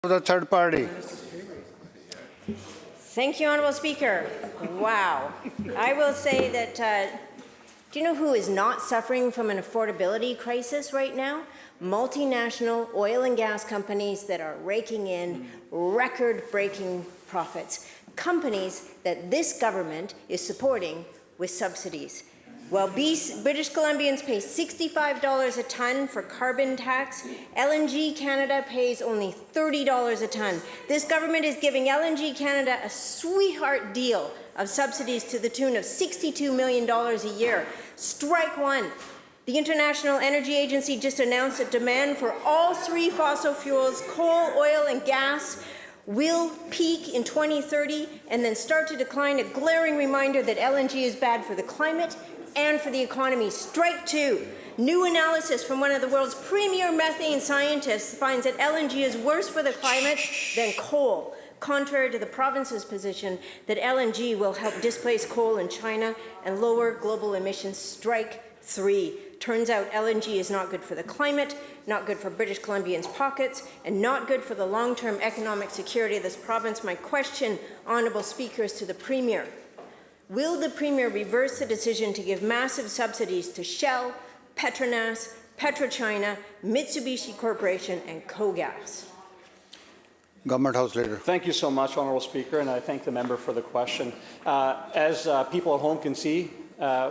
The third party. Thank you, Honourable Speaker. Wow. I will say that, do you know who is not suffering from an affordability crisis right now? Multinational oil and gas companies that are raking in record-breaking profits. Companies that this government is supporting with subsidies. While British Columbians pay $65 a tonne for carbon tax, LNG Canada pays only $30 a tonne. This government is giving LNG Canada a sweetheart deal of subsidies to the tune of $62 million a year. Strike one. The International Energy Agency just announced that demand for all three fossil fuels, coal, oil, and gas, will peak in 2030 and then start to decline, a glaring reminder that LNG is bad for the climate and for the economy. Strike two. New analysis from one of the world's premier methane scientists finds that LNG is worse for the climate than coal, contrary to the province's position that LNG will help displace coal in China and lower global emissions. Strike three. Turns out LNG is not good for the climate, not good for British Columbians' pockets, and not good for the long-term economic security of this province. My question, Honourable Speaker, is to the Premier. Will the Premier reverse the decision to give massive subsidies to Shell, PETRONAS, PetroChina, Mitsubishi Corporation and KOGAS? Government House Leader. Thank you so much, Honourable Speaker, and I thank the member for the question. As people at home can see,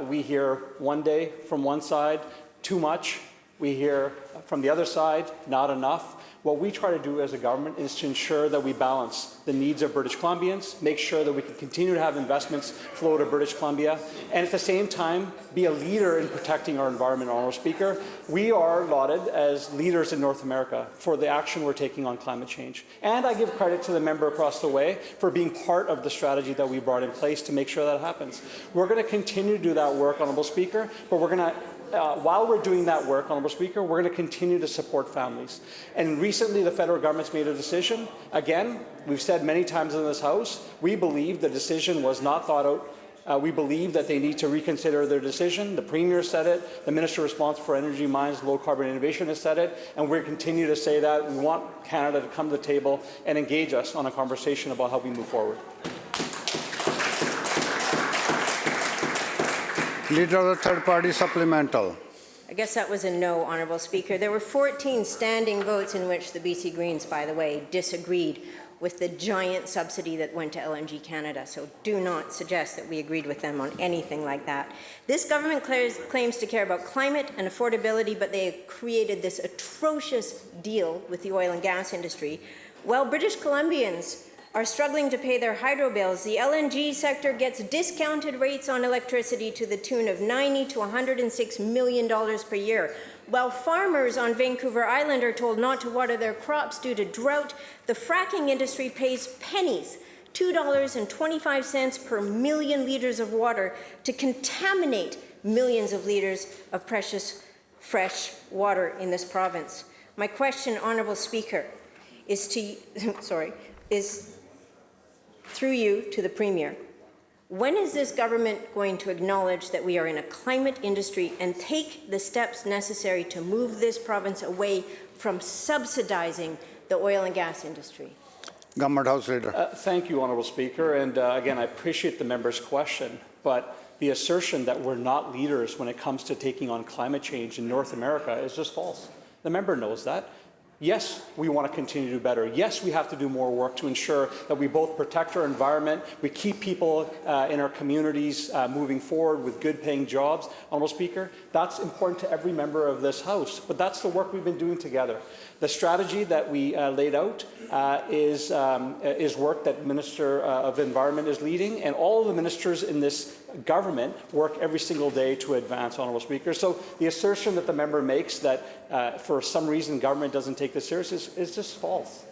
we hear one day from one side, too much. We hear from the other side, not enough. What we try to do as a government is to ensure that we balance the needs of British Columbians, make sure that we can continue to have investments flow to British Columbia, and at the same time be a leader in protecting our environment, Honourable Speaker. We are lauded as leaders in North America for the action we're taking on climate change. And I give credit to the member across the way for being part of the strategy that we brought in place to make sure that happens. We're going to continue to do that work, Honourable Speaker, but we're going to while we're doing that work, Honourable Speaker, we're going to continue to support families. And recently, the federal government's made a decision. Again, we've said many times in this House, we believe the decision was not thought out. We believe that they need to reconsider their decision. The Premier said it. The Minister responsible for Energy, Mines, Low Carbon Innovation has said it. And we're going to continue to say that. We want Canada to come to the table and engage us on a conversation about how we move forward. Leader of the third party supplemental. I guess that was a no, Honourable Speaker. There were 14 standing votes in which the BC Greens, by the way, disagreed with the giant subsidy that went to LNG Canada. So do not suggest that we agreed with them on anything like that. This government claims to care about climate and affordability, but they created this atrocious deal with the oil and gas industry. While British Columbians are struggling to pay their hydro bills, the LNG sector gets discounted rates on electricity to the tune of $90 to $106 million per year. While farmers on Vancouver Island are told not to water their crops due to drought, the fracking industry pays pennies, $2.25 per million litres of water, to contaminate millions of litres of precious fresh water in this province. My question, Honourable Speaker, is through you to the Premier. When is this government going to acknowledge that we are in a climate industry and take the steps necessary to move this province away from subsidizing the oil and gas industry? Government House Leader. Thank you, Honourable Speaker. And again, I appreciate the member's question, but the assertion that we're not leaders when it comes to taking on climate change in North America is just false. The member knows that. Yes, we want to continue to do better. Yes, we have to do more work to ensure that we both protect our environment, we keep people in our communities moving forward with good-paying jobs. Honourable Speaker, that's important to every member of this House, but that's the work we've been doing together. The strategy that we laid out is work that the Minister of Environment is leading, and all of the ministers in this government work every single day to advance, Honourable Speaker. So the assertion that the member makes that for some reason government doesn't take this seriously is just false.